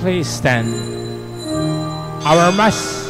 Please stand. Our Mass.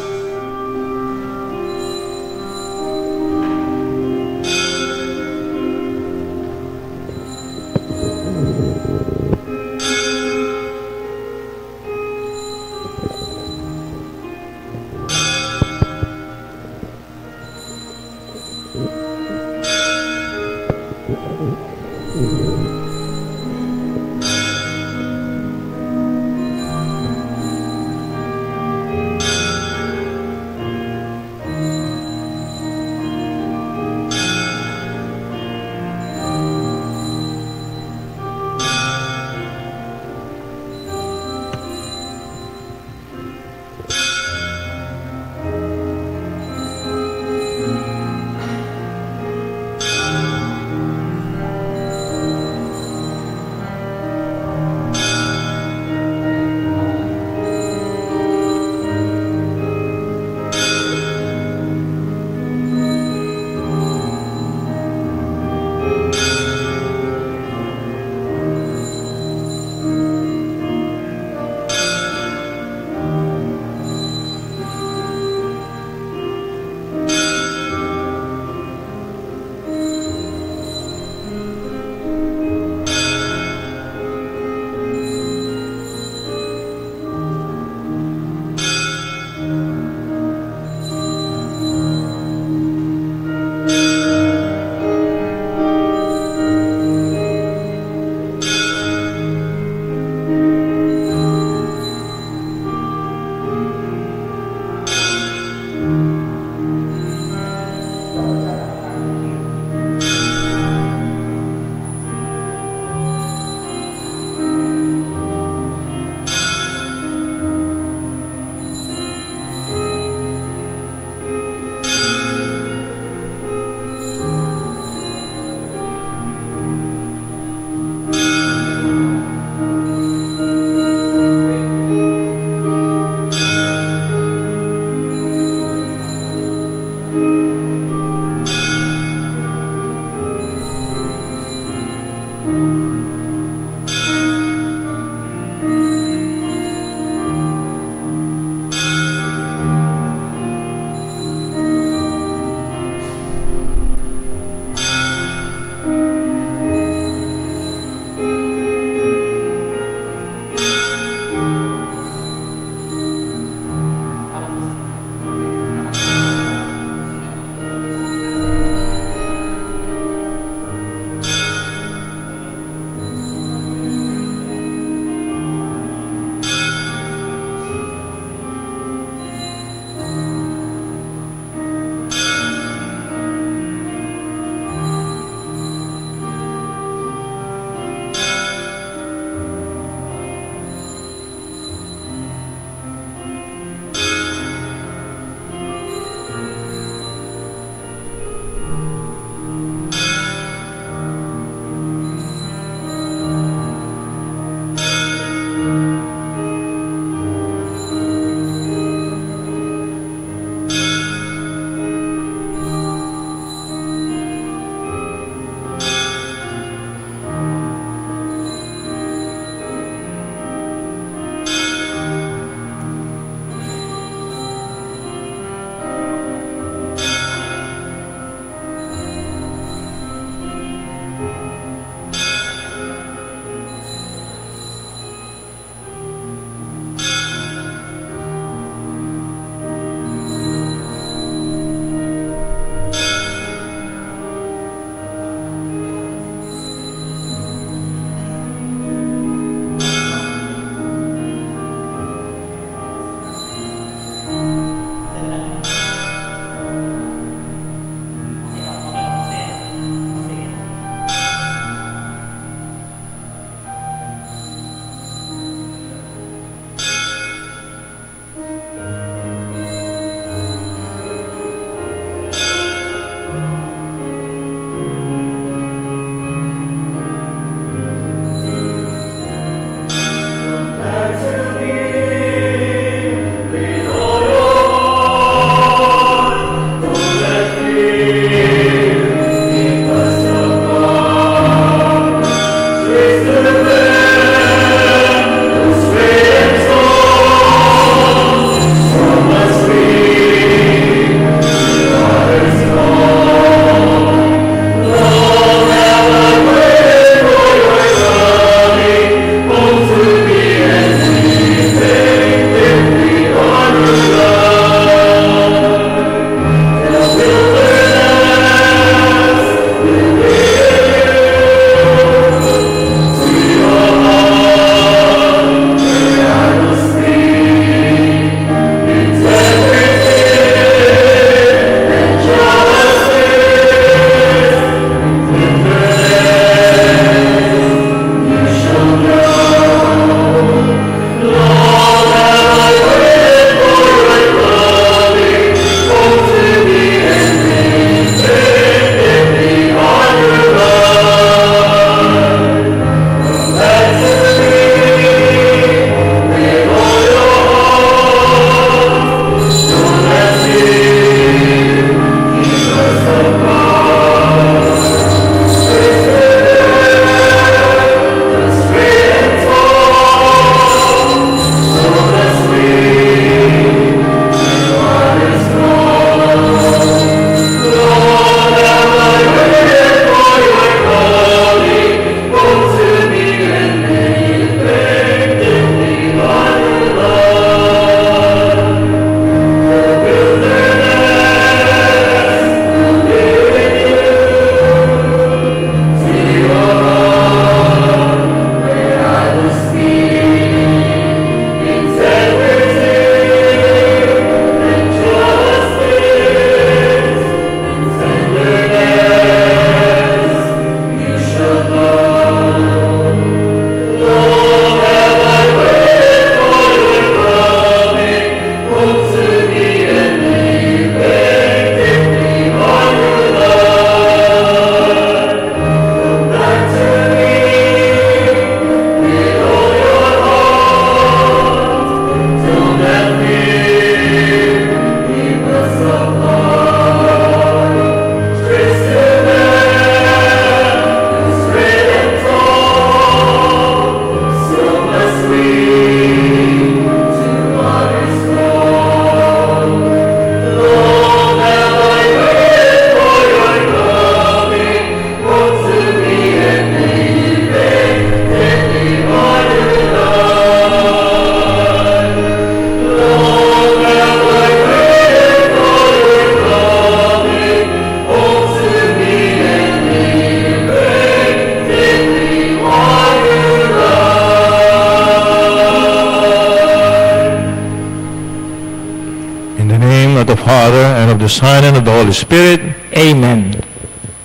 Father, and of the Son, and of the Holy Spirit. Amen.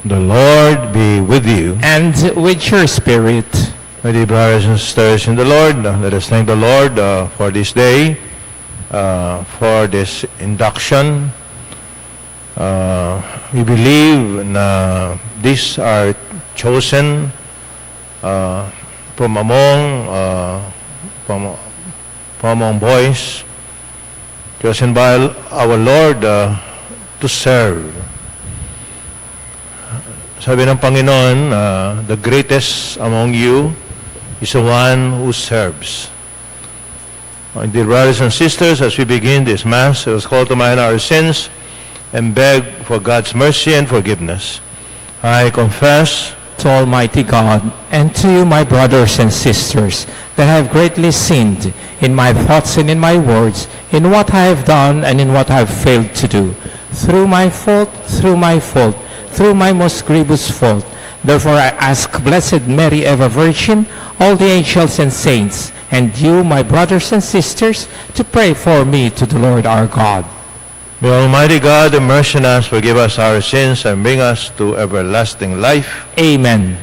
The Lord be with you. And with your spirit. My dear brothers and sisters in the Lord, let us thank the Lord for this day, for this induction. We believe na these are chosen from among boys, chosen by our Lord to serve. Sabi ng Panginoon, the greatest among you is the one who serves. My dear brothers and sisters, as we begin this Mass, let us call to mind our sins and beg for God's mercy and forgiveness. I confess To Almighty God, and to you, my brothers and sisters, that I have greatly sinned in my thoughts and in my words, in what I have done and in what I have failed to do, through my fault, through my most grievous fault. Therefore I ask Blessed Mary, ever Virgin, all the angels and saints, and you, my brothers and sisters, to pray for me to the Lord our God. May Almighty God have mercy on us, forgive us our sins, and bring us to everlasting life. Amen.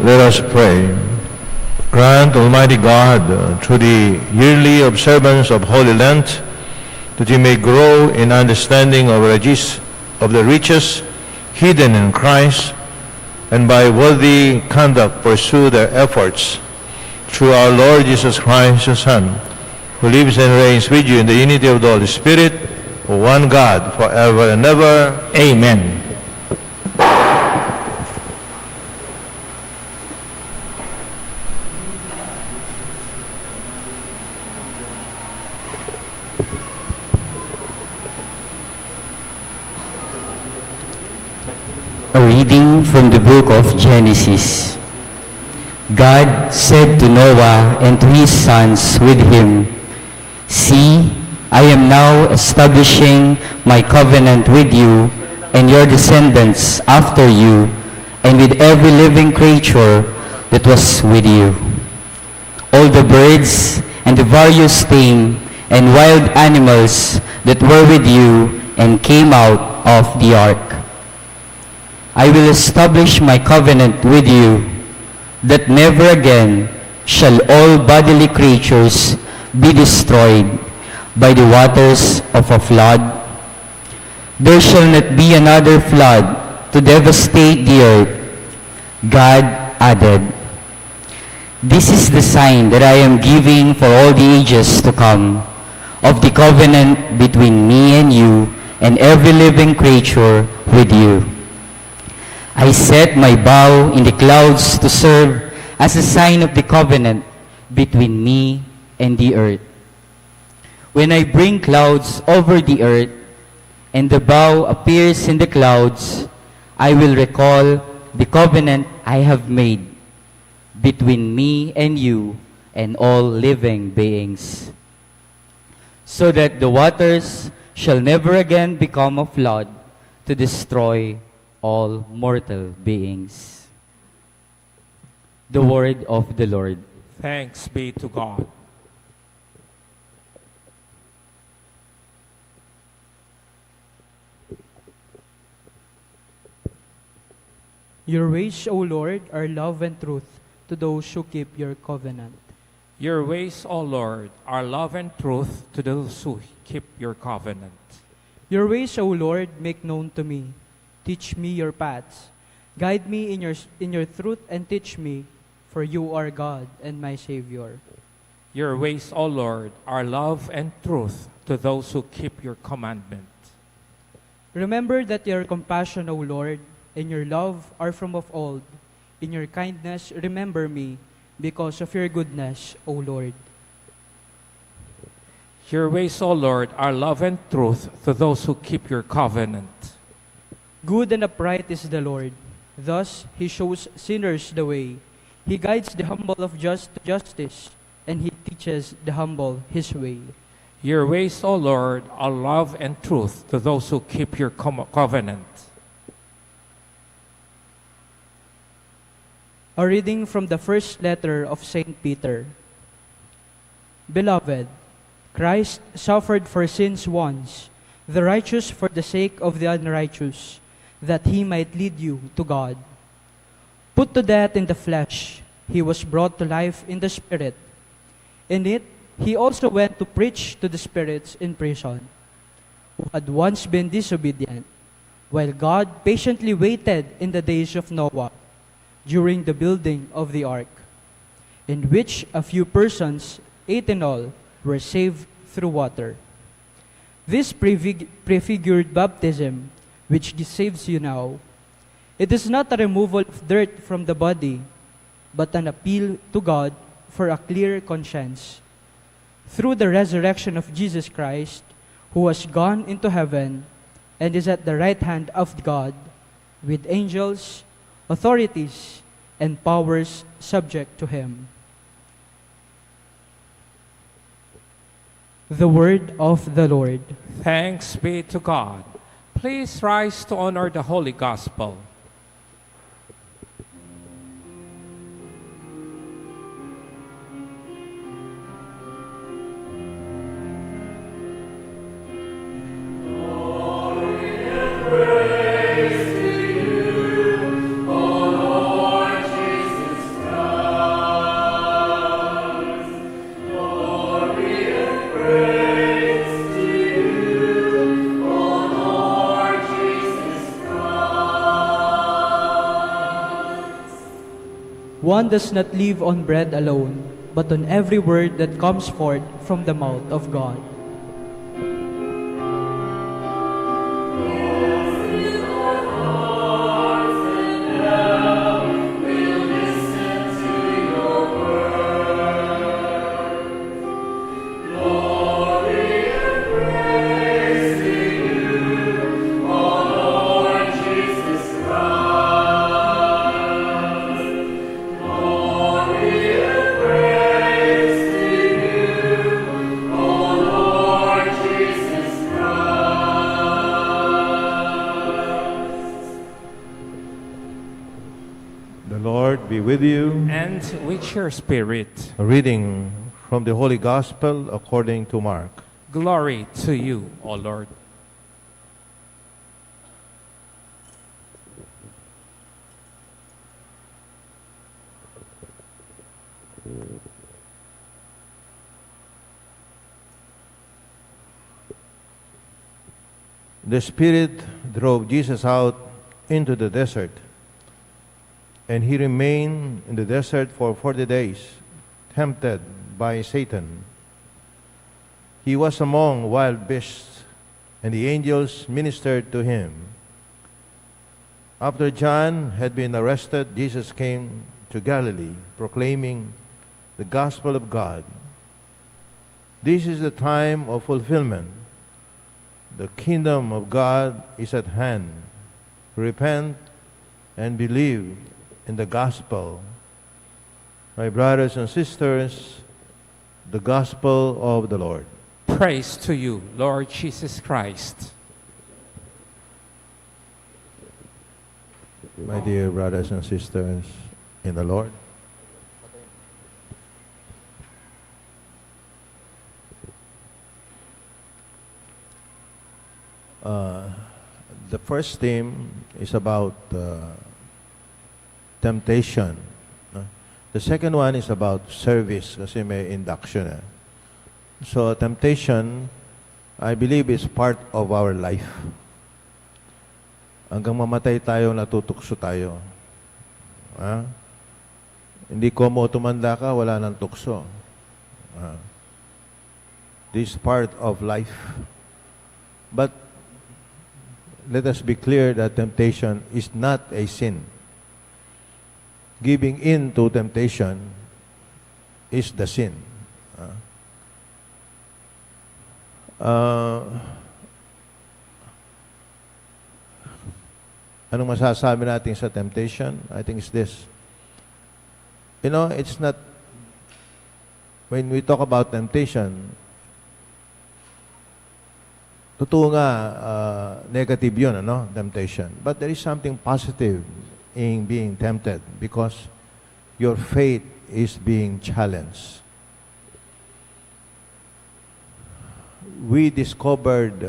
Let us pray. Grant, Almighty God, through the yearly observance of Holy Lent, that we may grow in understanding of the riches hidden in Christ, and by worthy conduct pursue their efforts through our Lord Jesus Christ, your Son, who lives and reigns with you in the unity of the Holy Spirit, one God, forever and ever. Amen. A reading from the book of Genesis. God said to Noah and to his sons with him, "See, I am now establishing my covenant with you and your descendants after you, and with every living creature that was with you. All the birds and the various tame and wild animals that were with you and came out of the ark. I will establish my covenant with you, that never again shall all bodily creatures be destroyed by the waters of a flood. There shall not be another flood to devastate the earth." God added, "This is the sign that I am giving for all the ages to come, of the covenant between me and you and every living creature with you. I set my bow in the clouds to serve as a sign of the covenant between me and the earth. When I bring clouds over the earth, and the bow appears in the clouds, I will recall the covenant I have made between me and you and all living beings, so that the waters shall never again become a flood to destroy all mortal beings." The word of the Lord. Thanks be to God. Your ways, O Lord, are love and truth to those who keep your covenant. Your ways, O Lord, are love and truth to those who keep your covenant. Your ways, O Lord, make known to me. Teach me your paths. Guide me in your truth and teach me, for you are God and my Savior. Your ways, O Lord, are love and truth to those who keep your commandment. Remember that your compassion, O Lord, and your love are from of old. In your kindness, remember me, because of your goodness, O Lord. Your ways, O Lord, are love and truth to those who keep your covenant. Good and upright is the Lord. Thus he shows sinners the way. He guides the humble of justice, and he teaches the humble his way. Your ways, O Lord, are love and truth to those who keep your covenant. A reading from the first letter of St. Peter. Beloved, Christ suffered for sins once, the righteous for the sake of the unrighteous, that he might lead you to God. Put to death in the flesh, he was brought to life in the Spirit. In it, he also went to preach to the spirits in prison, who had once been disobedient, while God patiently waited in the days of Noah, during the building of the ark, in which a few persons, 8 in all, were saved through water. This prefigured baptism, which saves you now. It is not a removal of dirt from the body, but an appeal to God for a clear conscience. Through the resurrection of Jesus Christ, who has gone into heaven and is at the right hand of God, with angels, authorities, and powers subject to him. The word of the Lord. Thanks be to God. Please rise to honor the Holy Gospel. One does not live on bread alone, but on every word that comes forth from the mouth of God. With you. And with your spirit. A reading from the Holy Gospel according to Mark. Glory to you, O Lord. The Spirit drove Jesus out into the desert, and he remained in the desert for 40 days, tempted by Satan. He was among wild beasts, and the angels ministered to him. After John had been arrested, Jesus came to Galilee, proclaiming the gospel of God. This is the time of fulfillment. The kingdom of God is at hand. Repent and believe in the gospel. My brothers and sisters, the gospel of the Lord. Praise to you, Lord Jesus Christ. My dear brothers and sisters in the Lord, the first theme is about temptation. The second one is about service, kasi may induction. So temptation, I believe, is part of our life. Hanggang mamatay tayo, natutukso tayo. Ha? Hindi ko mo tumanda ka, wala nang tukso. This is part of life. But let us be clear that temptation is not a sin. Giving in to temptation is the sin. Anong masasabi natin sa temptation? I think it's this. You know, it's not, when we talk about temptation, totoo nga, negative yun, ano? Temptation. But there is something positive in being tempted because your faith is being challenged. We discovered,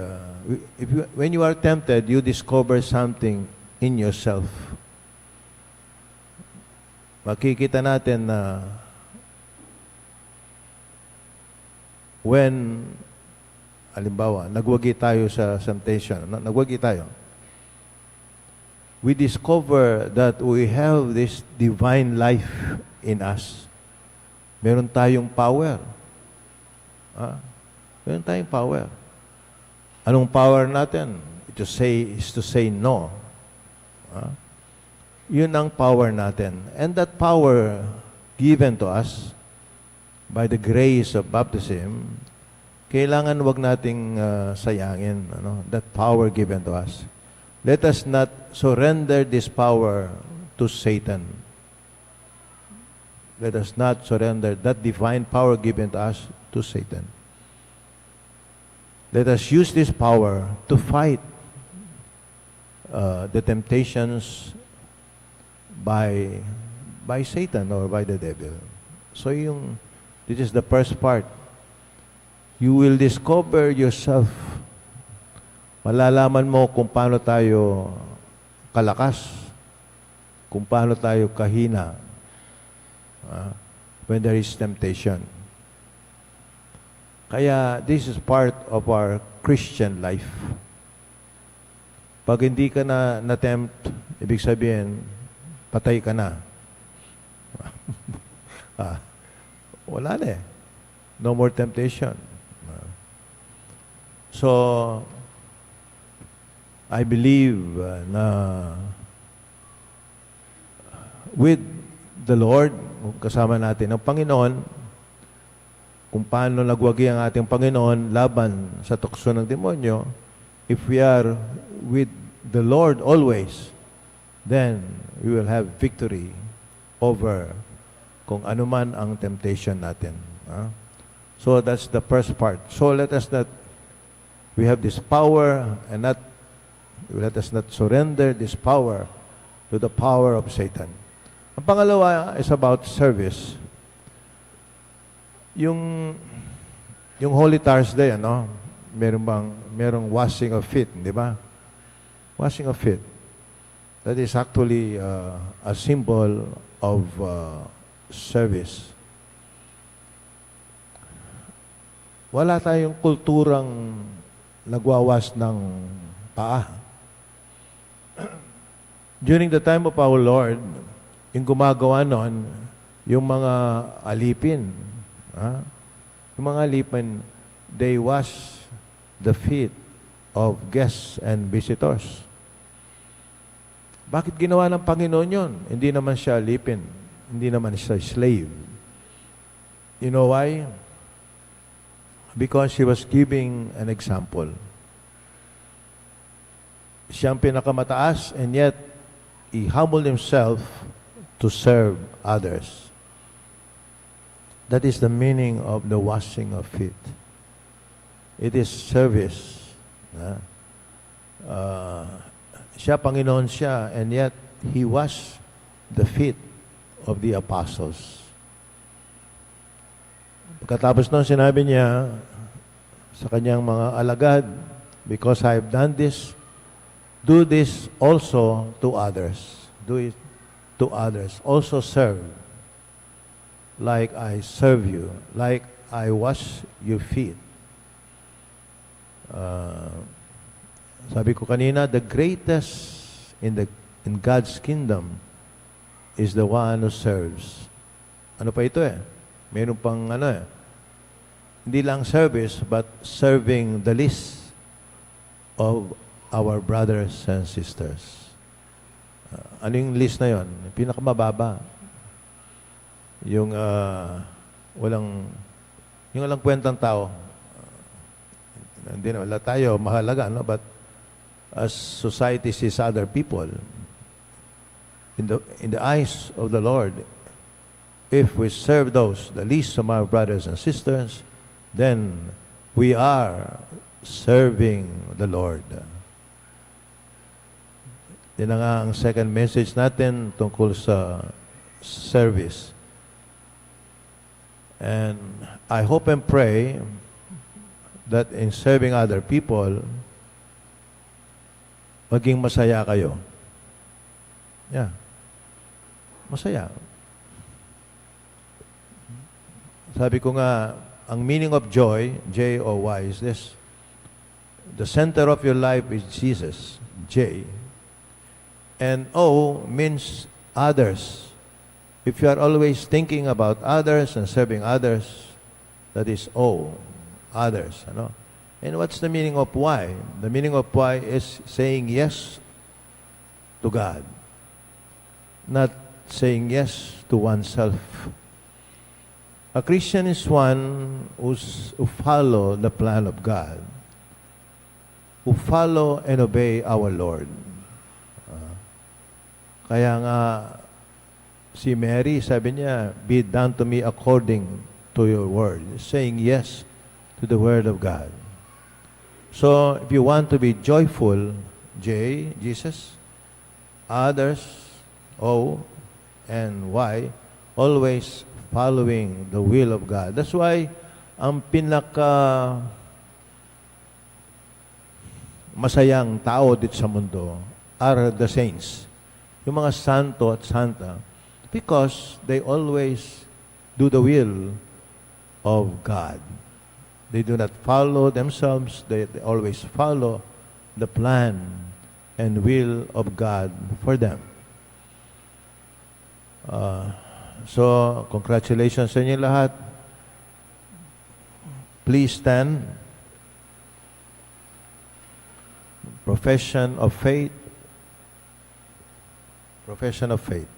when you are tempted, you discover something in yourself. Makikita natin na when, halimbawa, nagwagi tayo sa temptation, nagwagi tayo, we discover that we have this divine life in us. Meron tayong power. Meron tayong power. Anong power natin? Is to say no. Yun ang power natin. And that power given to us by the grace of baptism, kailangan wag nating sayangin, that power given to us. Let us not surrender this power to Satan. Let us not surrender that divine power given to us to Satan. Let us use this power to fight the temptations by Satan or by the devil. So this is the first part. You will discover yourself. Malalaman mo kung paano tayo kalakas, kung paano tayo kahina when there is temptation. Kaya this is part of our Christian life. Pag hindi ka na-tempt, ibig sabihin, patay ka na. Wala na eh. No more temptation. So, I believe na with the Lord, kasama natin ang Panginoon, kung paano nagwagi ang ating Panginoon laban sa tukso ng demonyo, if we are with the Lord always, then we will have victory over kung ano man ang temptation natin. So that's the first part. So let us not, we have this power and let us not surrender this power to the power of Satan. Ang pangalawa is about service. Yung Holy Thursday, merong washing of feet, di ba? Washing of feet. That is actually a symbol of service. Wala tayong kulturang nagwawas ng paa. During the time of our Lord, yung gumagawa noon, yung mga alipin, yung mga alipin, they wash the feet of guests and visitors. Bakit ginawa ng Panginoon yun? Hindi naman siya alipin. Hindi naman siya slave. You know why? Because he was giving an example. Siya ang pinakamataas and yet he humbled himself to serve others. That is the meaning of the washing of feet. It is service. Siya, Panginoon siya, and yet he washed the feet of the apostles. Pagkatapos nun, sinabi niya sa kanyang mga alagad, because I have done this, do this also to others. Do it to others. Also serve like I serve you, like I wash your feet. Sabi ko kanina, the greatest in God's kingdom is the one who serves. Ano pa ito eh? Meron pang ano eh. Hindi lang service, but serving the least of our brothers and sisters. Ano yung list na yon? Pinakamababa. Yung walang kwentang tao. Hindi na, wala tayo mahalaga, no? But as society sees other people, in the eyes of the Lord, if we serve those, the least of our brothers and sisters, then we are serving the Lord. Yan na nga ang second message natin tungkol sa service. And I hope and pray that in serving other people, maging masaya kayo. Yeah. Masaya. Sabi ko nga, ang meaning of joy, J-O-Y, is this. The center of your life is Jesus, J. And O means others. If you are always thinking about others and serving others, that is O, others. Ano? And what's the meaning of Y? The meaning of Y is saying yes to God, not saying yes to oneself. A Christian is one who follow the plan of God, who follow and obey our Lord. Kaya nga, si Mary, sabi niya, be done to me according to your word. Saying yes to the word of God. So, if you want to be joyful, J, Jesus, others, O, and Y, always following the will of God. That's why, ang pinaka masayang tao dito sa mundo are the saints. Yung mga santo at santa, because they always do the will of God. They do not follow themselves, they always follow the plan and will of God for them. So, congratulations sa inyo lahat. Please stand. Profession of faith. Profession of faith.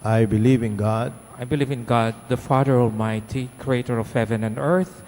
I believe in God, I believe in God, the Father Almighty, creator of heaven and earth.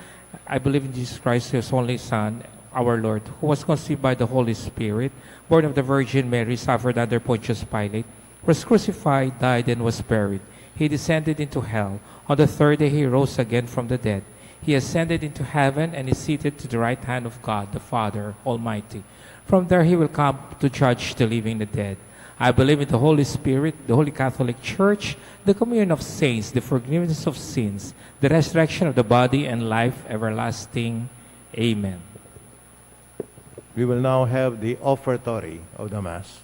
I believe in Jesus Christ, His only Son, our Lord, who was conceived by the Holy Spirit, born of the Virgin Mary, suffered under Pontius Pilate, was crucified, died, and was buried. He descended into hell. On the third day He rose again from the dead. He ascended into heaven and is seated to the right hand of God, the Father Almighty. From there He will come to judge the living and the dead. I believe in the Holy Spirit, the Holy Catholic Church, the communion of saints, the forgiveness of sins, the resurrection of the body, and life everlasting. Amen. we will now have the offertory of the Mass.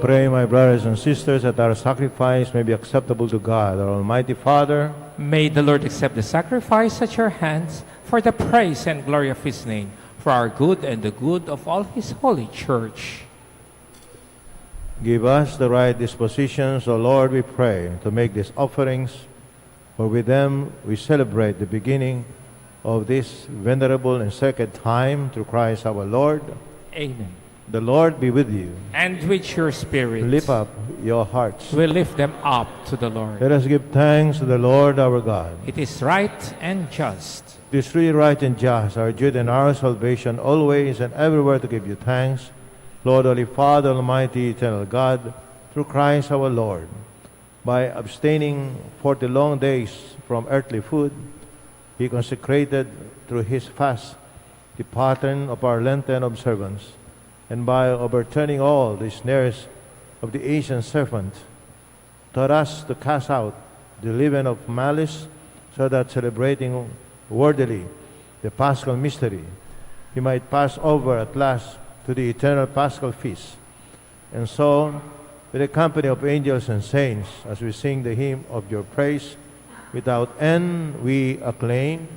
Pray, my brothers and sisters, that our sacrifice may be acceptable to God, our Almighty Father. May the Lord accept the sacrifice at your hands for the praise and glory of his name, for our good and the good of all his holy church. Give us the right dispositions, O Lord, we pray, to make these offerings, for with them we celebrate the beginning of this venerable and sacred time through Christ our Lord. Amen. The Lord be with you. And with your spirit, Lift up your hearts. we lift them up to the Lord. Let us give thanks to the Lord our God. It is right and just. It is really right and just, our duty and our salvation, always and everywhere to give you thanks, Lord, Holy Father, Almighty, Eternal God, through Christ our Lord. By abstaining 40 long days from earthly food, He consecrated through His fast the pattern of our Lenten observance, and by overturning all the snares of the ancient serpent, taught us to cast out the leaven of malice, so that celebrating worthily the Paschal mystery, He might pass over at last to the eternal Paschal feast. And so, with the company of angels and saints, as we sing the hymn of your praise, without end we acclaim.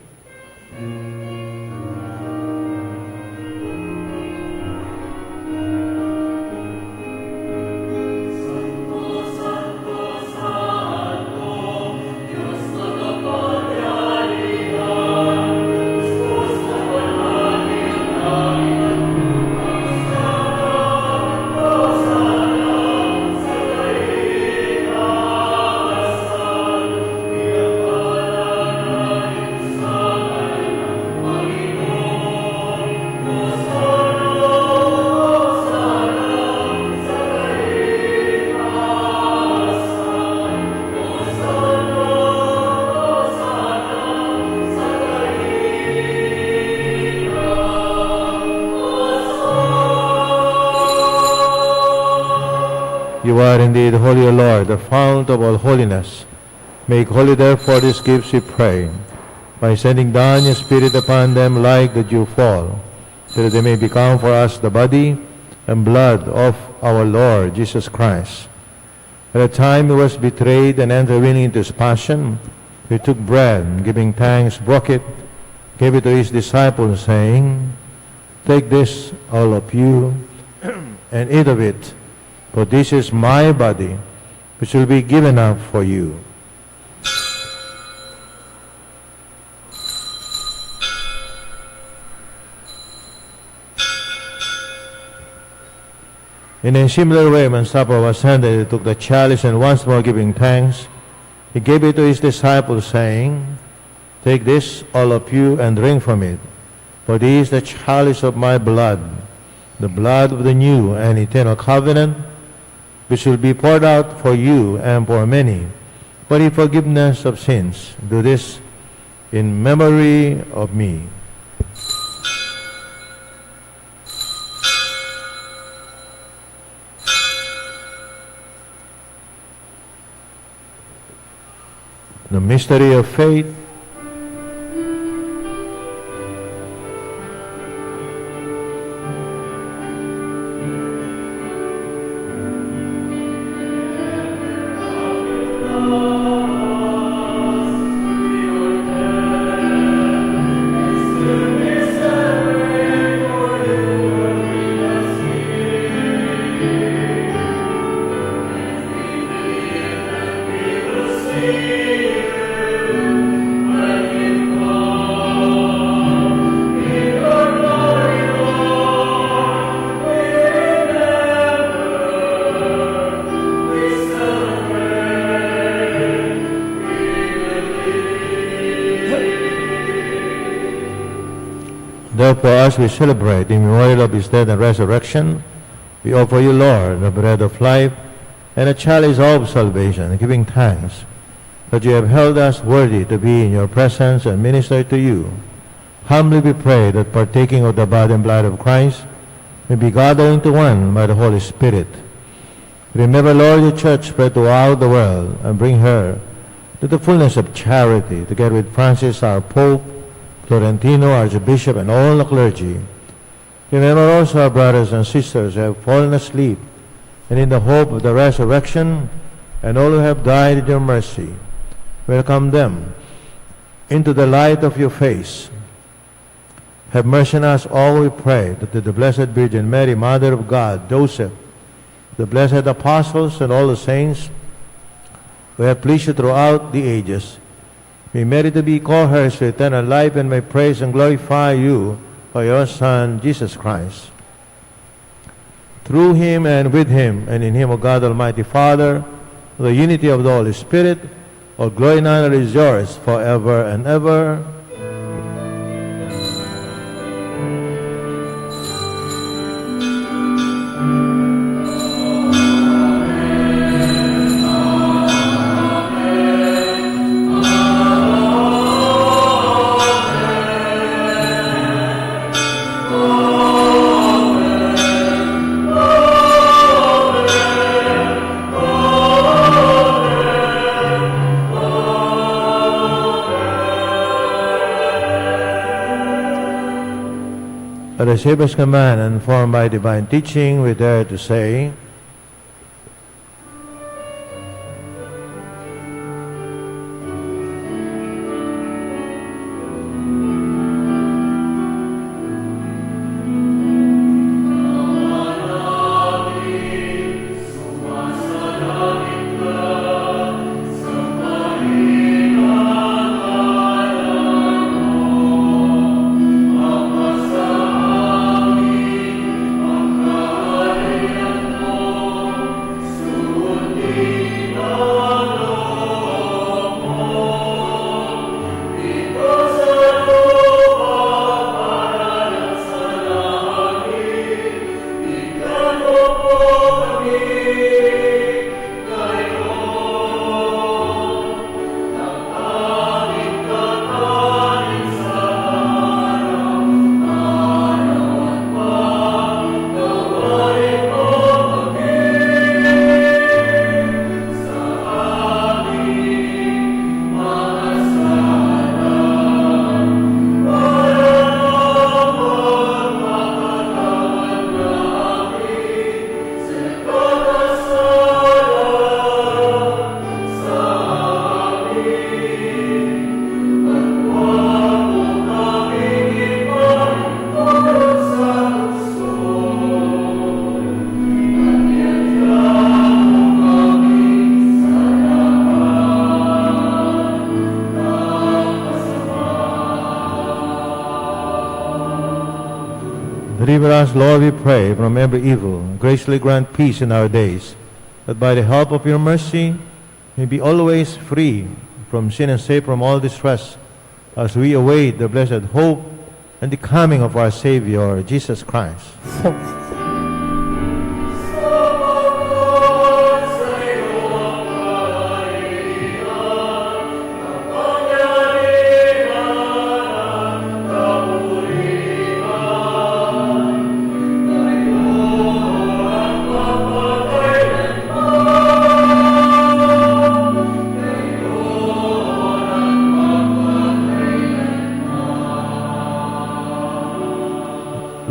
You are indeed holy, O Lord, the fount of all holiness. Make holy therefore these gifts, we pray, by sending down your Spirit upon them like the dew fall, so that they may become for us the body and blood of our Lord Jesus Christ. At the time He was betrayed and entered willingly into His passion, He took bread, and giving thanks, broke it, gave it to His disciples, saying, Take this, all of you, and eat of it, for this is my body, which will be given up for you. In a similar way, when supper was ended, He took the chalice, and once more giving thanks, He gave it to His disciples, saying, Take this, all of you, and drink from it, for this is the chalice of my blood, the blood of the new and eternal covenant, which will be poured out for you and for many, for the forgiveness of sins. Do this in memory of me. The mystery of faith. Therefore, as we celebrate the memorial of His death and resurrection, we offer you, Lord, the bread of life and a chalice of salvation, giving thanks that you have held us worthy to be in your presence and minister to you. Humbly we pray that partaking of the body and blood of Christ may be gathered into one by the Holy Spirit. Remember, Lord, your church spread throughout the world, and bring her to the fullness of charity, together with Francis, our Pope, Florentino, Archbishop, and all the clergy. Remember also our brothers and sisters who have fallen asleep and in the hope of the resurrection, and all who have died in your mercy, welcome them into the light of your face. Have mercy on us all, we pray, that the Blessed Virgin Mary, Mother of God, Joseph, the blessed apostles, and all the saints who have pleased you throughout the ages, may merit to be co-heirs to eternal life, and may praise and glorify you by your Son, Jesus Christ. Through him and with him and in him, O God, Almighty Father, the unity of the Holy Spirit, all glory and honor is yours forever and ever. At the Savior's command, and formed by divine teaching, we dare to say, deliver us, Lord, we pray, from every evil, and graciously grant peace in our days, that by the help of your mercy may be always free from sin and safe from all distress, as we await the blessed hope and the coming of our Savior, Jesus Christ.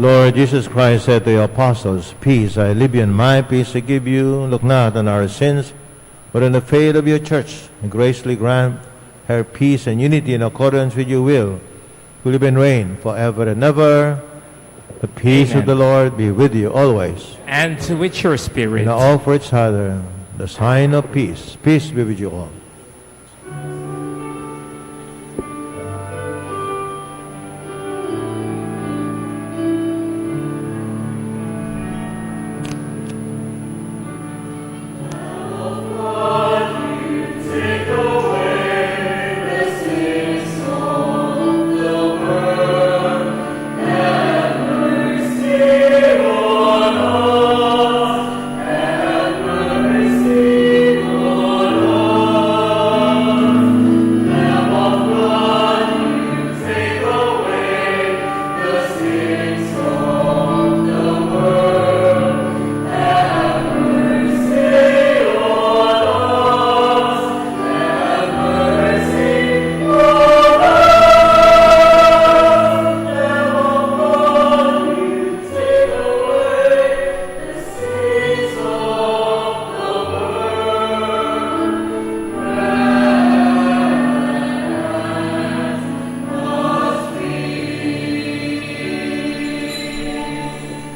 Lord Jesus Christ said to your apostles, "Peace I leave you, and my peace I give you. Look not on our sins, but on the faith of your church, and graciously grant her peace and unity in accordance with your will, who live and reign forever and ever. The peace of the Lord be with you always. And with your spirit. And all for each other, the sign of peace. Peace be with you all."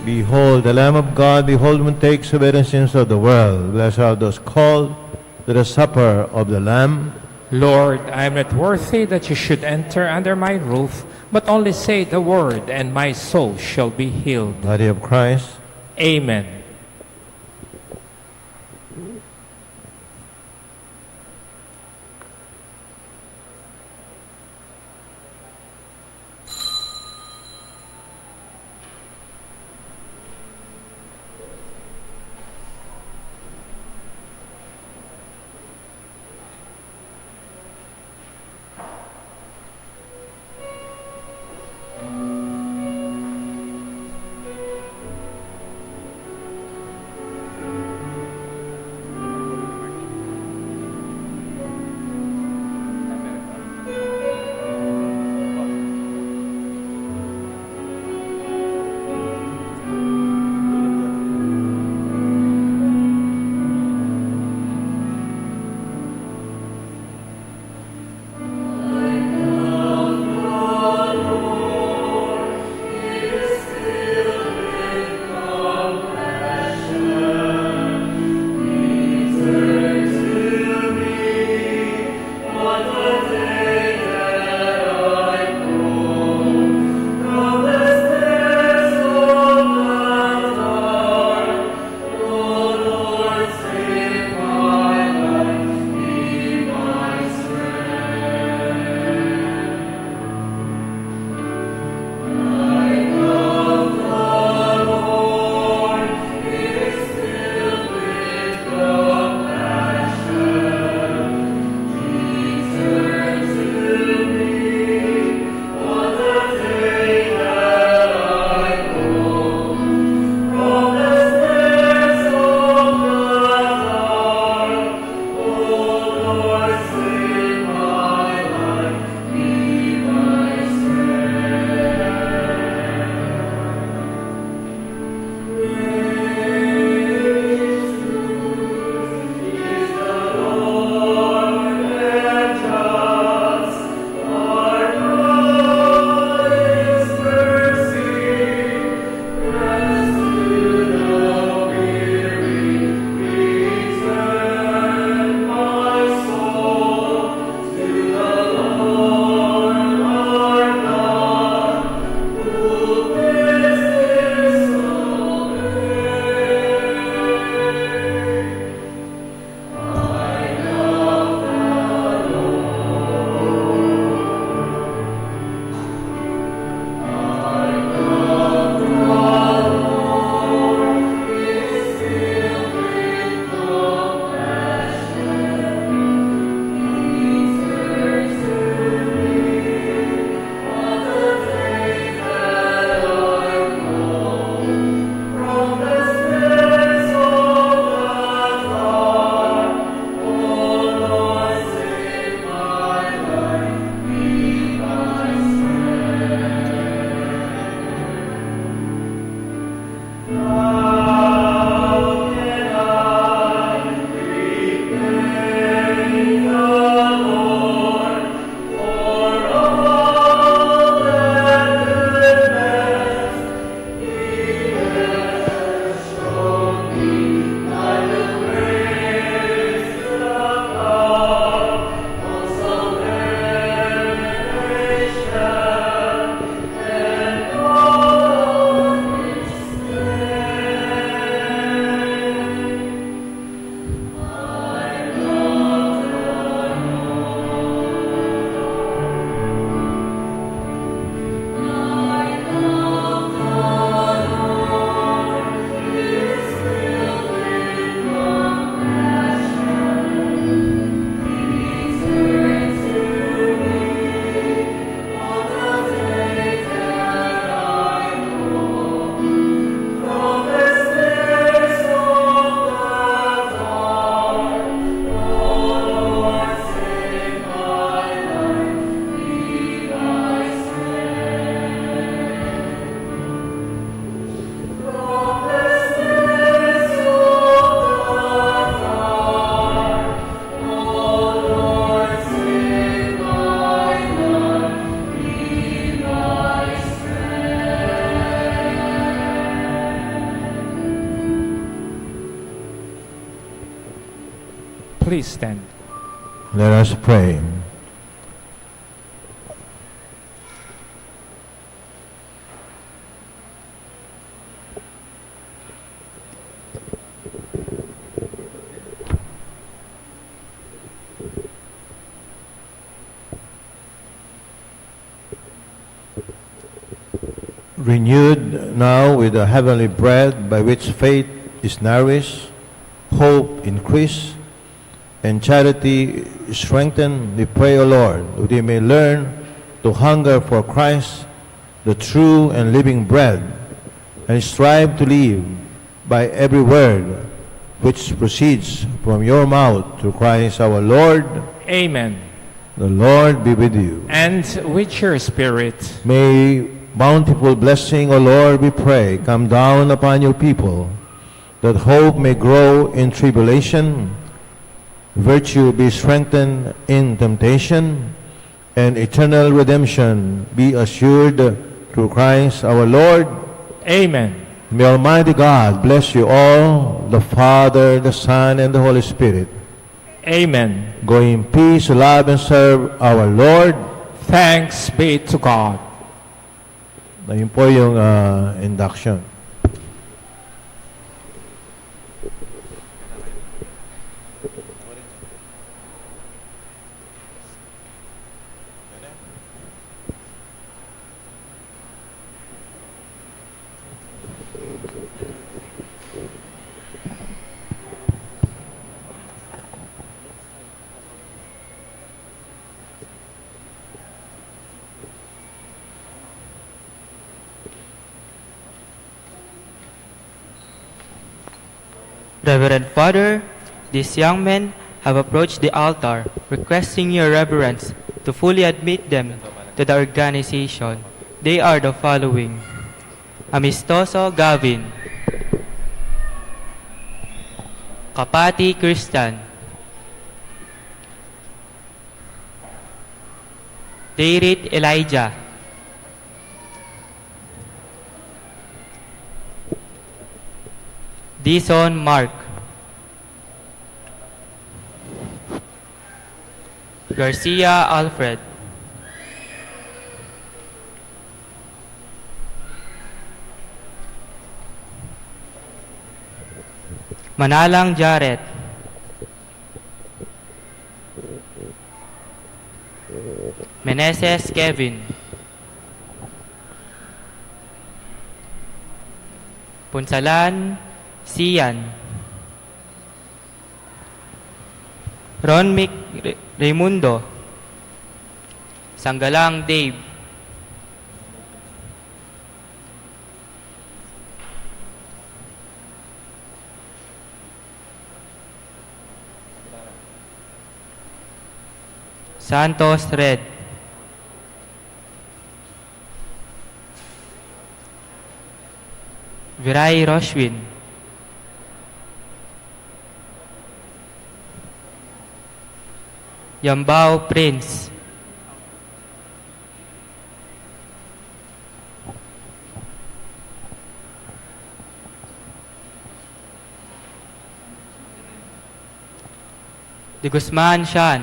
Behold, the Lamb of God, behold who takes away the sins of the world. Blessed are those called to the supper of the Lamb. Lord, I am not worthy that you should enter under my roof, but only say the word, and my soul shall be healed. Body of Christ. Amen. Please stand. Let us pray. Renewed now with the heavenly bread by which faith is nourished, hope increased, and charity strengthened, we pray, O Lord, that we may learn to hunger for Christ, the true and living bread, and strive to live by every word which proceeds from your mouth through Christ our Lord. Amen. The Lord be with you. And with your spirit. May bountiful blessing, O Lord, we pray, come down upon your people, that hope may grow in tribulation, virtue be strengthened in temptation, and eternal redemption be assured through Christ our Lord. Amen. May Almighty God bless you all, the Father, the Son, and the Holy Spirit. Amen. Go in peace, love, and serve our Lord. Thanks be to God. Ayun po yung induction. Reverend Father, these young men have approached the altar, requesting your reverence to fully admit them to the organization. They are the following: Amistoso Gavin, Kapati Christian, Deirit Elijah, Dison Mark, Garcia Alfred, Manalang Jaret, Meneses Kevin, Punsalan Sian, Ronmic Raimundo, Sanggalang Dave, Santos Red, Viray Roshwin, Yambao Prince, De Guzman Shan,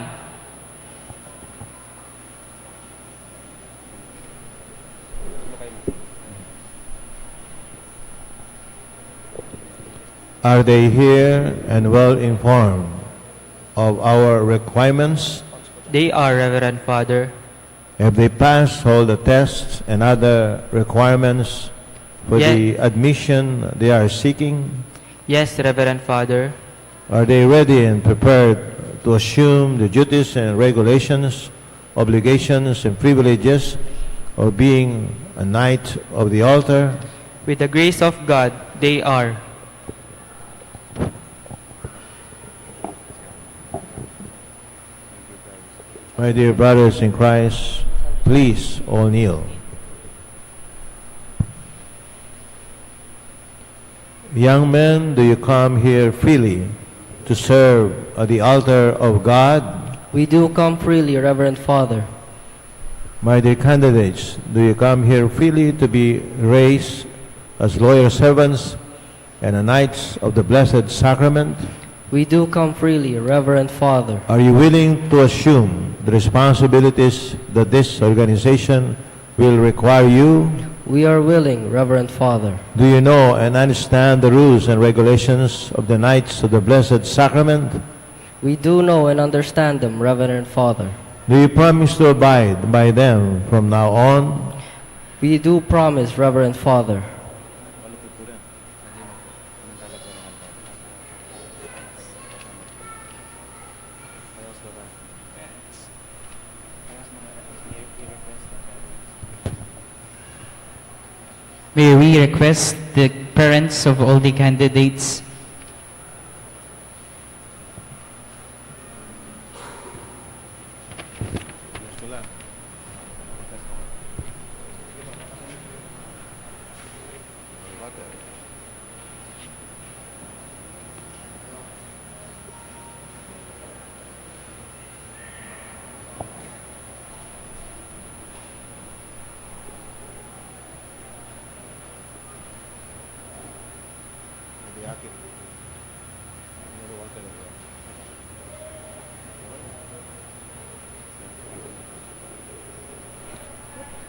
Are they here and well informed of our requirements? They are, Reverend Father. Have they passed all the tests and other requirements for the admission they are seeking? Yes, Reverend Father. Are they ready and prepared to assume the duties and regulations, obligations and privileges of being a knight of the altar? With the grace of God, they are. My dear brothers in Christ, please all kneel. Young men, do you come here freely to serve at the altar of God? We do come freely, Reverend Father. My dear candidates, do you come here freely to be raised as loyal servants and knights of the Blessed Sacrament? We do come freely, Reverend Father. Are you willing to assume the responsibilities that this organization will require you? We are willing, Reverend Father. Do you know and understand the rules and regulations of the Knights of the Blessed Sacrament? We do know and understand them, Reverend Father. Do you promise to abide by them from now on? We do promise, Reverend Father. May we request the parents of all the candidates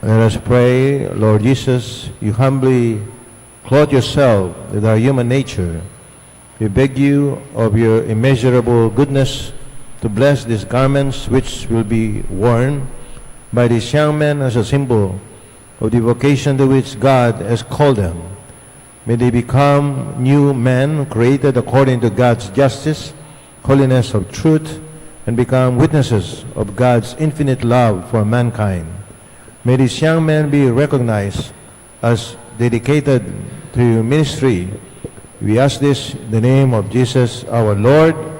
Let us pray. Lord Jesus, you humbly clothe yourself with our human nature. We beg you of your immeasurable goodness to bless these garments which will be worn by these young men as a symbol of the vocation to which God has called them. May they become new men created according to God's justice, holiness of truth, and become witnesses of God's infinite love for mankind. May these young men be recognized as dedicated to your ministry. We ask this in the name of Jesus our Lord.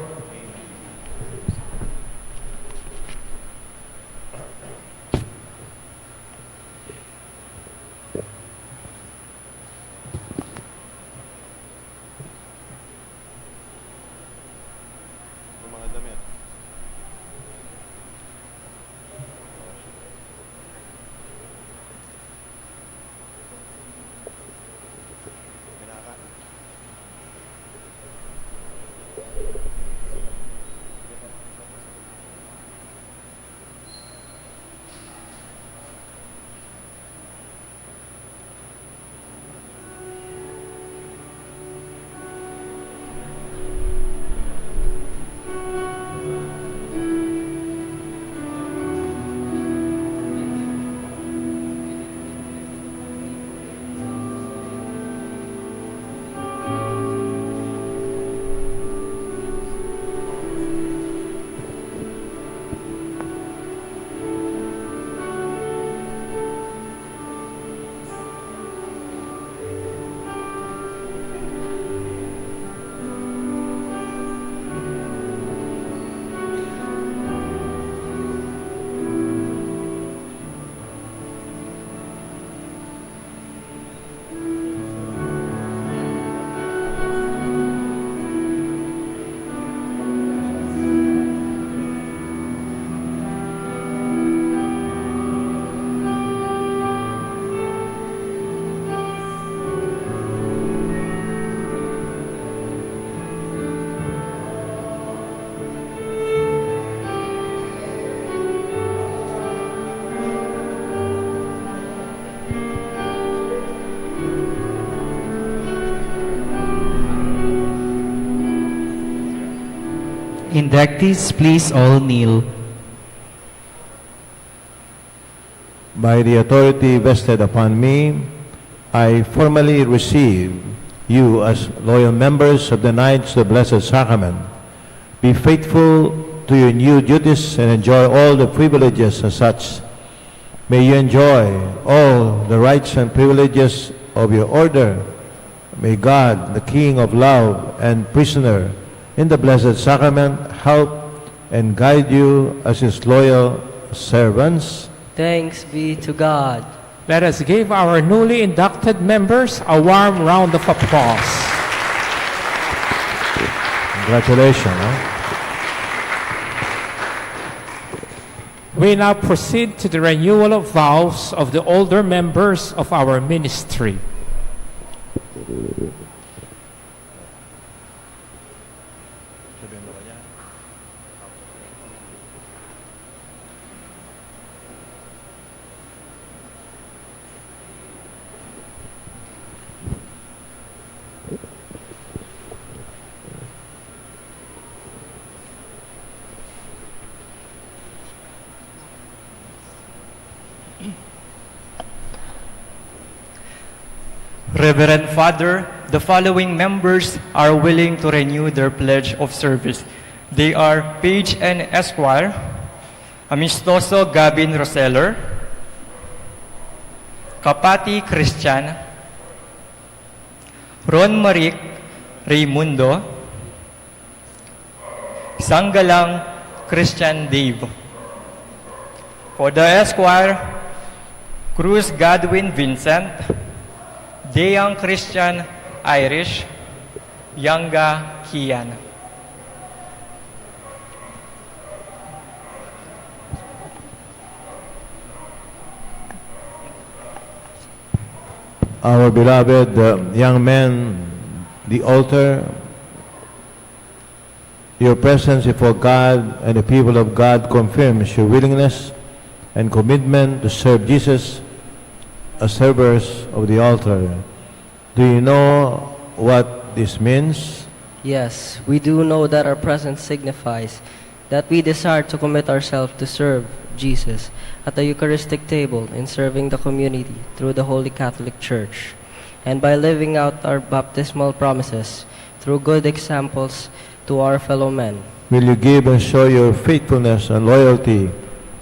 inductees, please all kneel. By the authority vested upon me, I formally receive you as loyal members of the Knights of the Blessed Sacrament. Be faithful to your new duties and enjoy all the privileges as such. May you enjoy all the rights and privileges of your order. May God, the King of love and prisoner in the Blessed Sacrament, help and guide you as His loyal servants. Thanks be to God. Let us give our newly inducted members a warm round of applause. Congratulations. We now proceed to the renewal of vows of the older members of our ministry. Reverend Father, the following members are willing to renew their pledge of service. They are Page and Esquire, Amistoso Gavin Roseller, Kapati Christian, Ron Maric Raimundo, Sanggalang Christian Dave. For the Esquire, Cruz Godwin Vincent, Deyang Christian Irish, Yanga Kian. Our beloved young men, the altar, your presence before God and the people of God confirms your willingness and commitment to serve Jesus as servers of the altar. Do you know what this means? Yes, we do know that our presence signifies that we desire to commit ourselves to serve Jesus at the Eucharistic table in serving the community through the Holy Catholic Church, and by living out our baptismal promises through good examples to our fellow men. Will you give and show your faithfulness and loyalty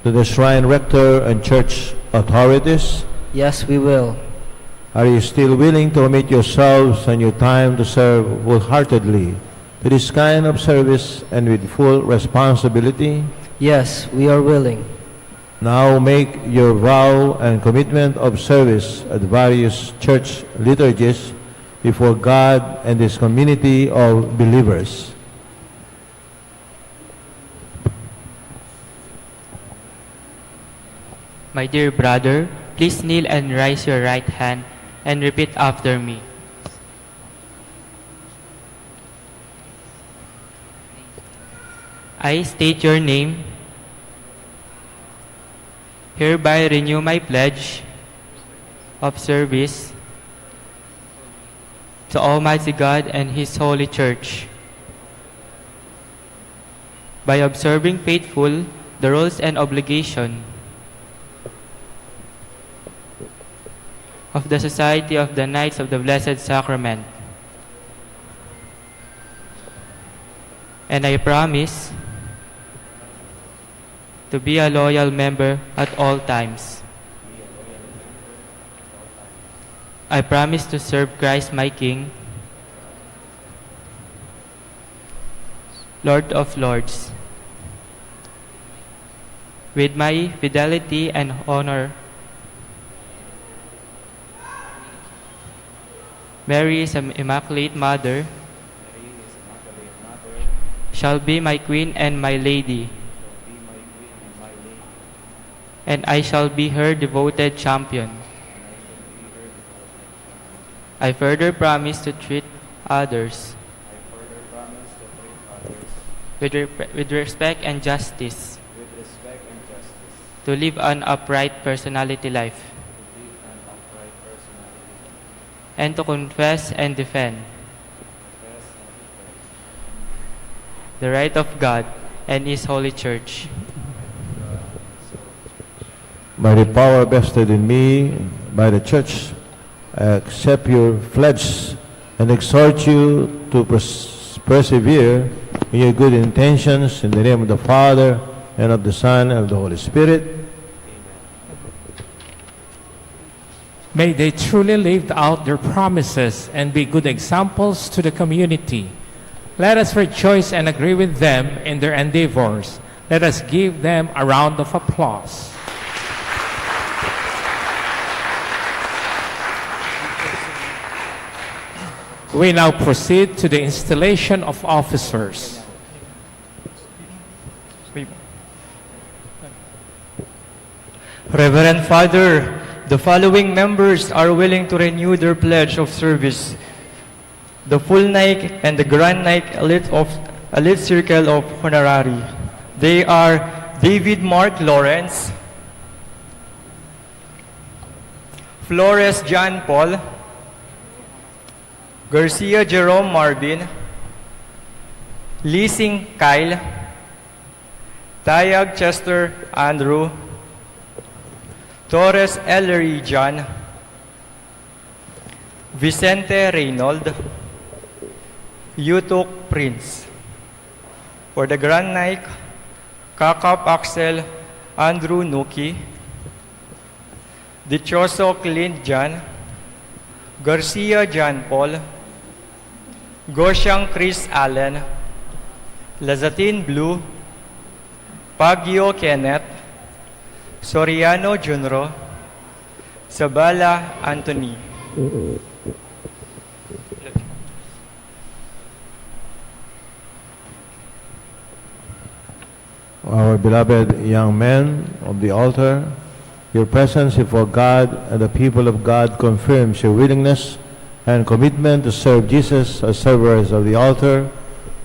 to the shrine rector and church authorities? Yes, we will. Are you still willing to commit yourselves and your time to serve wholeheartedly to this kind of service and with full responsibility? Yes, we are willing. Now make your vow and commitment of service at various church liturgies before God and this community of believers. My dear brother, please kneel and raise your right hand and repeat after me. I state your name. Hereby renew my pledge of service to Almighty God and His Holy Church by observing faithful the rules and obligation of the Society of the Knights of the Blessed Sacrament. And I promise to be a loyal member at all times. I promise to serve Christ my King, Lord of Lords, with my fidelity and honor. Mary is an Immaculate Mother, shall be my Queen and my Lady, and I shall be her devoted champion. I further promise to treat others with respect and justice, to live an upright personality life, and to confess and defend the right of God and His Holy Church. By the power vested in me by the Church, I accept your pledge and exhort you to persevere in your good intentions in the name of the Father, and of the Son, and of the Holy Spirit. May they truly live out their promises and be good examples to the community. Let us rejoice and agree with them in their endeavors. Let us give them a round of applause. We now proceed to the installation of officers. Reverend Father, the following members are willing to renew their pledge of service. The full Naik and the Grand Naik Elite Circle of Honorary. They are David Mark Lawrence, Flores John Paul, Garcia Jerome Marvin, Leasing Kyle, Tayag Chester Andrew, Torres Ellery John, Vicente Reynold, Yutuk Prince. For the Grand Naik, Kakap Axel Andrew Nuki, Dichoso Clint Jan, Garcia John Paul, Gosyang Chris Allen, Lazatin Blue, Pagyo Kenneth, Soriano Junro, Sabala Anthony. Our beloved young men of the altar, your presence before God and the people of God confirms your willingness and commitment to serve Jesus as servers of the altar.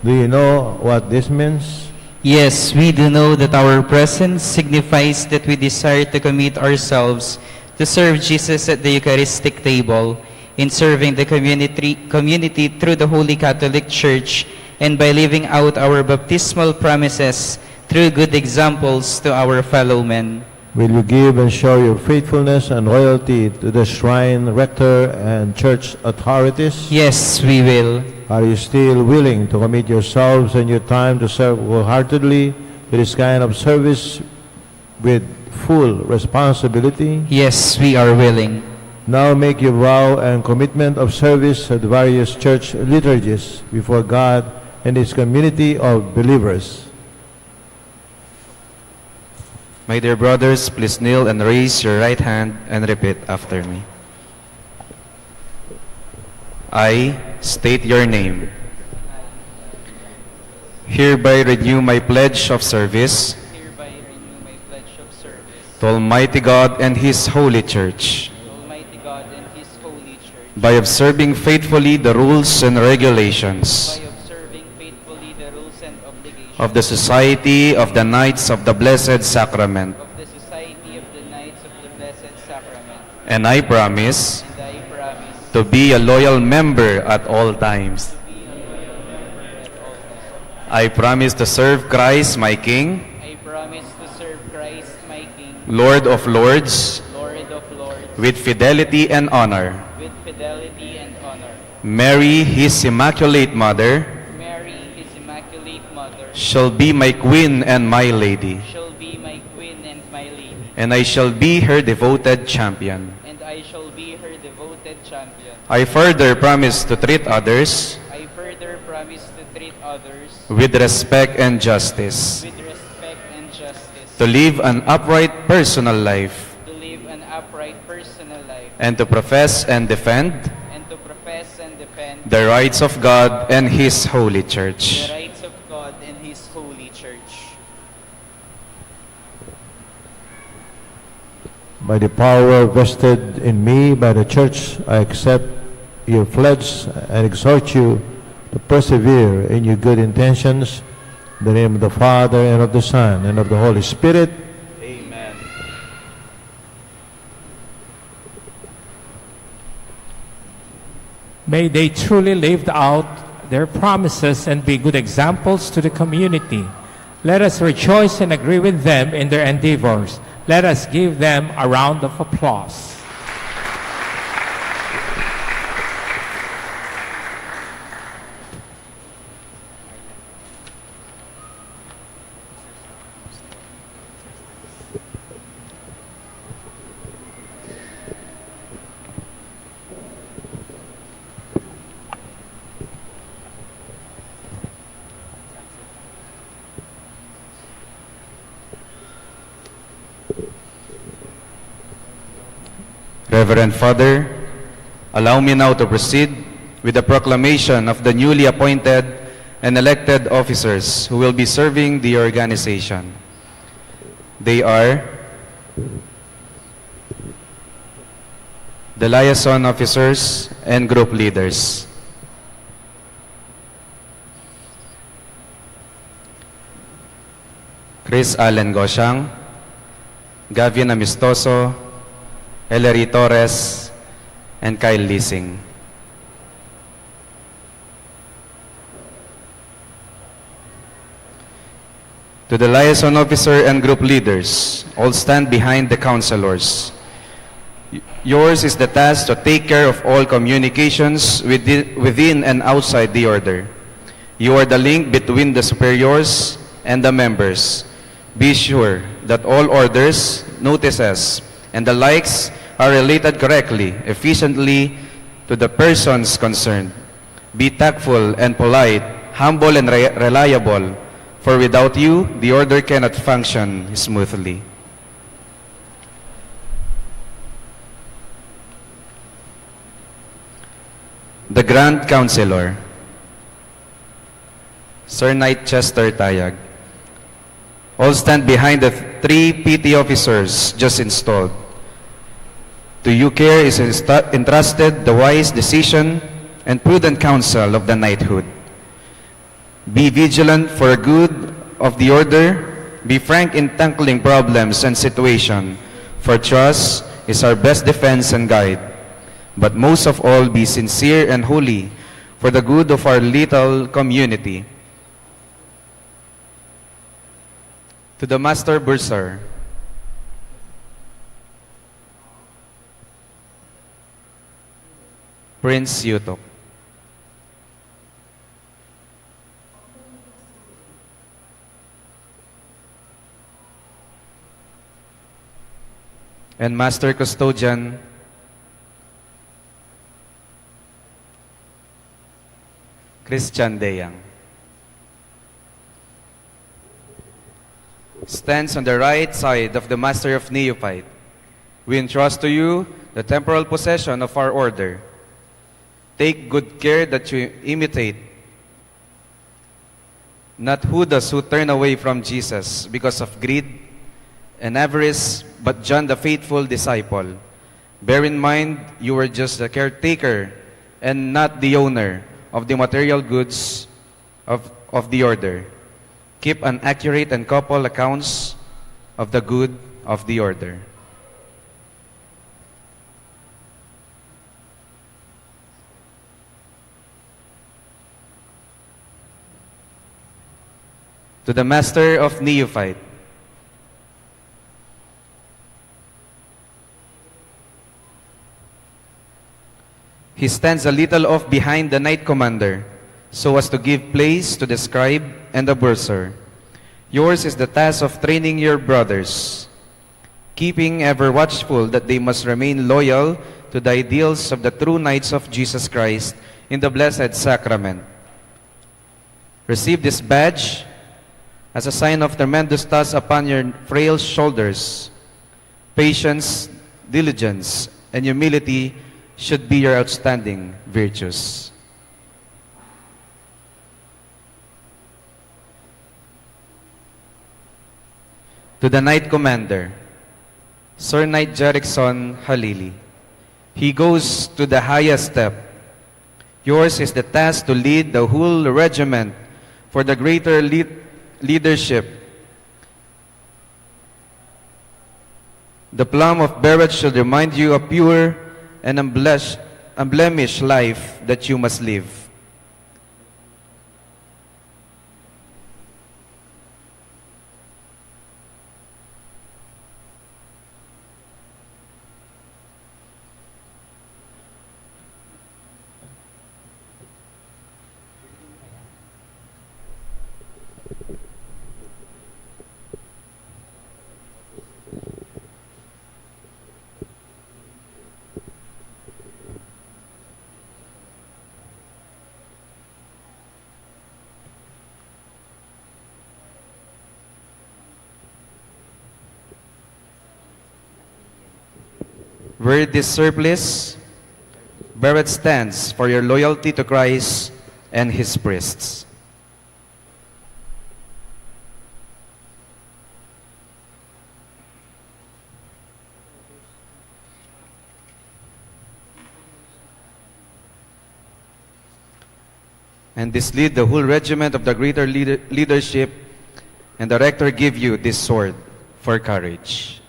Do you know what this means? Yes, we do know that our presence signifies that we desire to commit ourselves to serve Jesus at the Eucharistic table, in serving the community through the Holy Catholic Church, and by living out our baptismal promises through good examples to our fellow men. Will you give and show your faithfulness and loyalty to the shrine rector and church authorities? Yes, we will. Are you still willing to commit yourselves and your time to serve wholeheartedly to this kind of service with full responsibility? Yes, we are willing. Now make your vow and commitment of service at various church liturgies before God and His community of believers. My dear brothers, please kneel and raise your right hand and repeat after me. I state your name. Hereby renew my pledge of service to Almighty God and His holy church. By observing faithfully the rules and regulations of the Society of the Knights of the Blessed Sacrament. And I promise to be a loyal member at all times. I promise to serve Christ my King, Lord of Lords, with fidelity and honor. Mary, His Immaculate Mother, shall be my Queen and my Lady. And I shall be her devoted champion. I further promise to treat others with respect and justice. To live an upright personal life. And to profess and defend the rights of God and His holy church. By the power vested in me by the Church, I accept your pledge and exhort you to persevere in your good intentions. In the name of the Father, and of the Son, and of the Holy Spirit. Amen. May they truly live out their promises and be good examples to the community. Let us rejoice and agree with them in their endeavors. Let us give them a round of applause. Reverend Father, allow me now to proceed with the proclamation of the newly appointed and elected officers who will be serving the organization. They are the liaison officers and group leaders. Chris Allen Gosyang, Gavin Amistoso, Ellery Torres, and Kyle Leasing. To the liaison officer and group leaders, all stand behind the counselors. Yours is the task to take care of all communications within and outside the order. You are the link between the superiors and the members. Be sure that all orders, notices, and the likes are related correctly, efficiently to the persons concerned. Be tactful and polite, humble and reliable, for without you, the order cannot function smoothly. The Grand Counselor, Sir Knight Chester Tayag. All stand behind the 3 PT officers just installed. To you care is entrusted the wise decision and prudent counsel of the knighthood. Be vigilant for the good of the order. Be frank in tackling problems and situations, for trust is our best defense and guide. But most of all, be sincere and holy for the good of our little community. To the Master Bursar, Prince Yutok. And Master Custodian, Christian Deyang. Stands on the right side of the Master of Neophyte. We entrust to you the temporal possession of our order. Take good care that you imitate not Judas who turned away from Jesus because of greed and avarice, but John the faithful disciple. Bear in mind, you were just the caretaker and not the owner of the material goods of the order. Keep an accurate and couple accounts of the good of the order. To the Master of Neophyte, he stands a little off behind the Knight Commander, so as to give place to the scribe and the bursar. Yours is the task of training your brothers, keeping ever watchful that they must remain loyal to the ideals of the true Knights of Jesus Christ in the Blessed Sacrament. Receive this badge as a sign of tremendous task upon your frail shoulders. Patience, diligence, and humility should be your outstanding virtues. To the Knight Commander, Sir Knight Jerickson Halili. He goes to the highest step. Yours is the task to lead the whole regiment for the greater leadership. The plum of Barrett should remind you a pure and unblemished life that you must live. Wear this surplice. Barrett stands for your loyalty to Christ and His priests. And this lead the whole regiment of the greater leadership, and the rector give you this sword for courage.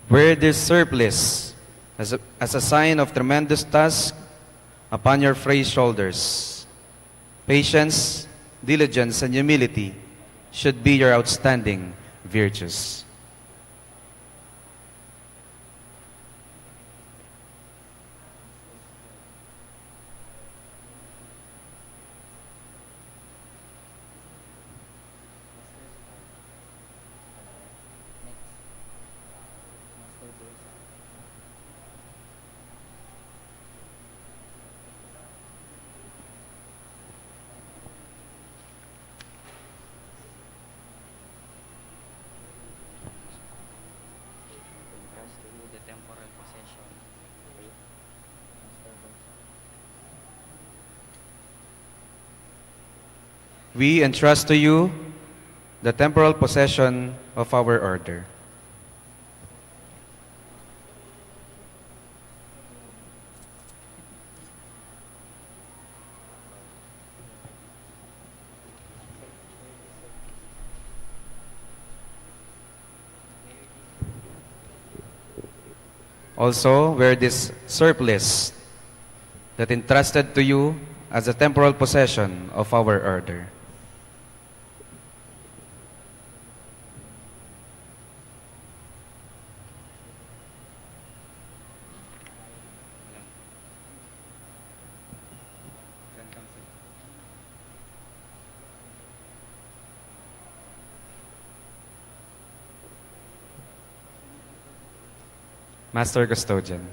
Wear this surplice as a sign of tremendous task upon your frail shoulders. Patience, diligence, and humility should be your outstanding virtues. We entrust to you the temporal possession of our order. Also, wear this surplice that entrusted to you as a temporal possession of our order. Master Custodian.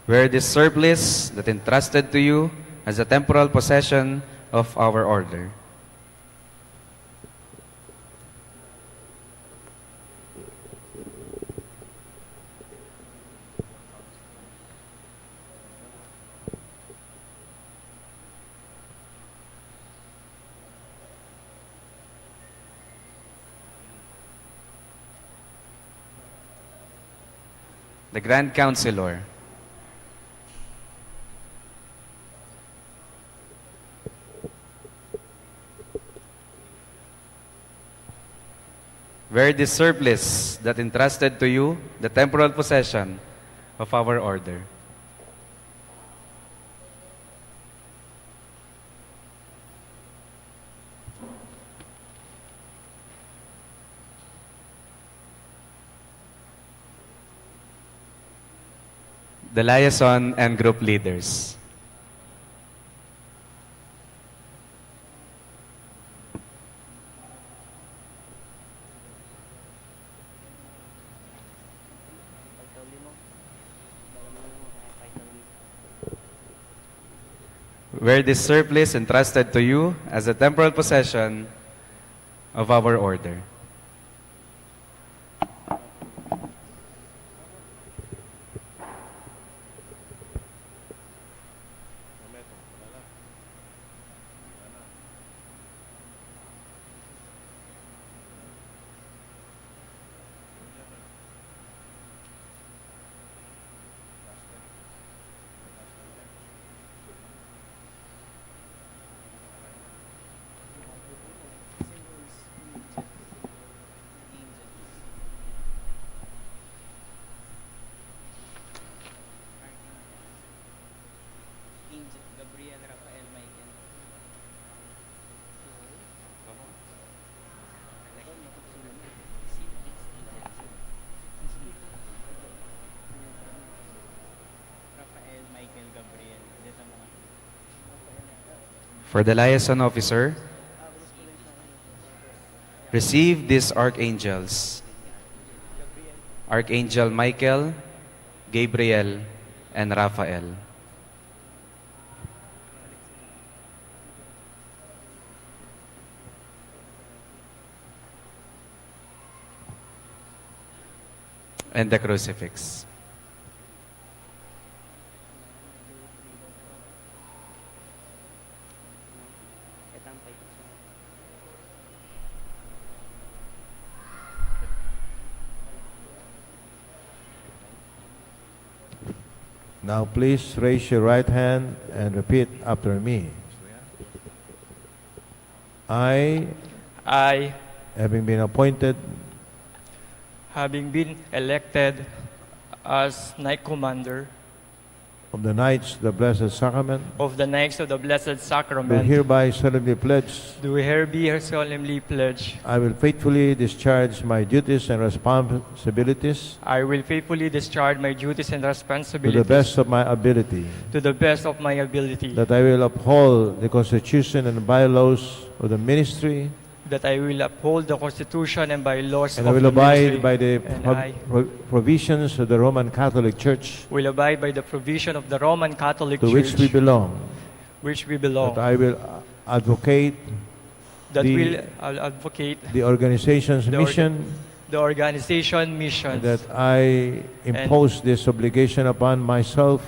Wear this surplice that entrusted to you as a temporal possession of our order. The Grand Counselor. Wear this surplice that entrusted to you the temporal possession of our order. The liaison and group leaders. Wear this surplice entrusted to you as a temporal possession of our order. For the liaison officer, receive these archangels: Archangel Michael, Gabriel, and Raphael. And the crucifix. Now please raise your right hand and repeat after me. I, I, having been appointed having been elected as Knight Commander of the Knights of the Blessed Sacrament, of the Knights of the Blessed do Sacrament, hereby solemnly pledge do hereby solemnly pledge I will faithfully discharge my duties and responsibilities I will faithfully discharge my duties and to responsibilities the best of my ability, to the best of my ability, that I will uphold the Constitution and bylaws of the ministry, that I will uphold the Constitution and bylaws and I of will the abide ministry, by the and I provisions of the Roman Catholic Church, will abide by the provision of the Roman Catholic to Church, which we belong, which we belong, that I will advocate that the- will advocate the organization's The orga- mission, the organization missions, and that I impose this obligation upon myself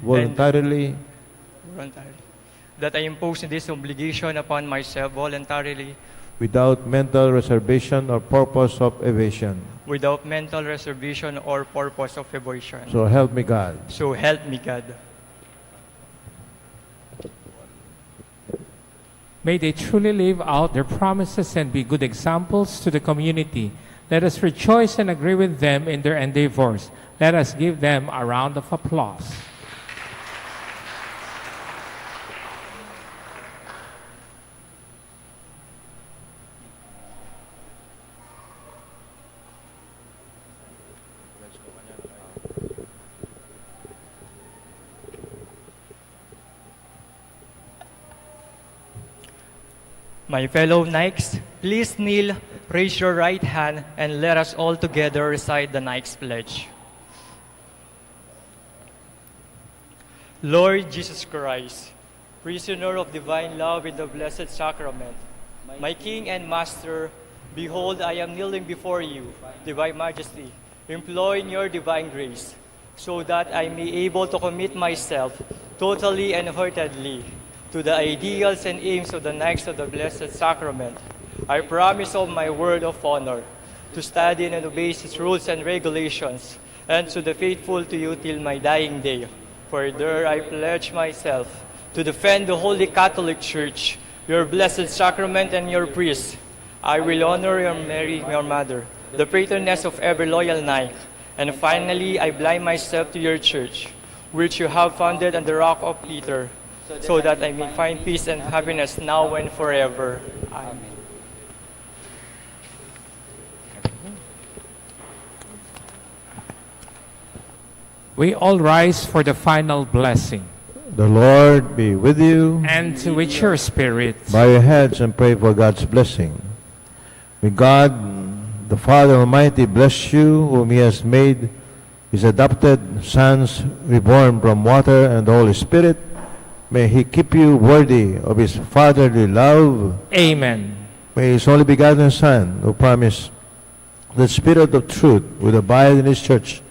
voluntarily that I impose this obligation upon myself voluntarily without mental reservation or purpose of evasion. without mental reservation or purpose of evasion. So help me God. So help me God. May they truly live out their promises and be good examples to the community. Let us rejoice and agree with them in their endeavors. Let us give them a round of applause. My fellow Knights, please kneel, raise your right hand, and let us all together recite the Knights Pledge. Lord Jesus Christ, prisoner of divine love in the Blessed Sacrament, my King and Master, behold, I am kneeling before you, Divine Majesty, imploring your divine grace, so that I may able to commit myself totally and heartedly to the ideals and aims of the Knights of the Blessed Sacrament. I promise of my word of honor to study and obey its rules and regulations, and to be faithful to you till my dying day. Further, I pledge myself to defend the Holy Catholic Church, your Blessed Sacrament, and your priests. I will honor your Mary, your mother, the patroness of every loyal knight. And finally, I blind myself to your church, which you have founded on the rock of Peter, so that I may find peace and happiness now and forever. Amen. We all rise for the final blessing. The Lord be with you. And with your spirit. Bow your heads and pray for God's blessing. May God, the Father Almighty, bless you, whom He has made His adopted sons, reborn from water and the Holy Spirit. May He keep you worthy of His fatherly love. Amen. May His only begotten Son, who promised the Spirit of truth, would abide in His church,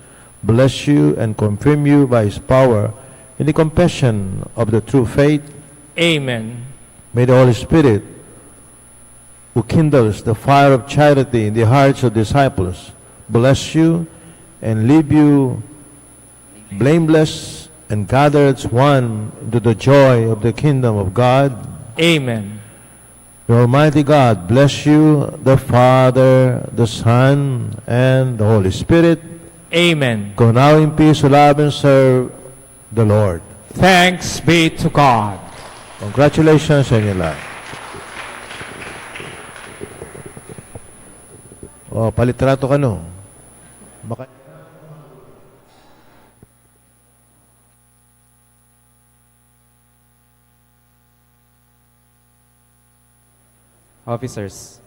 bless you and confirm you by His power in the confession of the true faith. Amen. May the Holy Spirit, who kindles the fire of charity in the hearts of disciples, bless you and leave you blameless and gathered as one into the joy of the kingdom of God. Amen. The Almighty God bless you, the Father, the Son, and the Holy Spirit. Amen. Go now in peace to love and serve the Lord. Thanks be to God. Congratulations sa inyo lahat. O, palitrato ka no. Baka... Officers,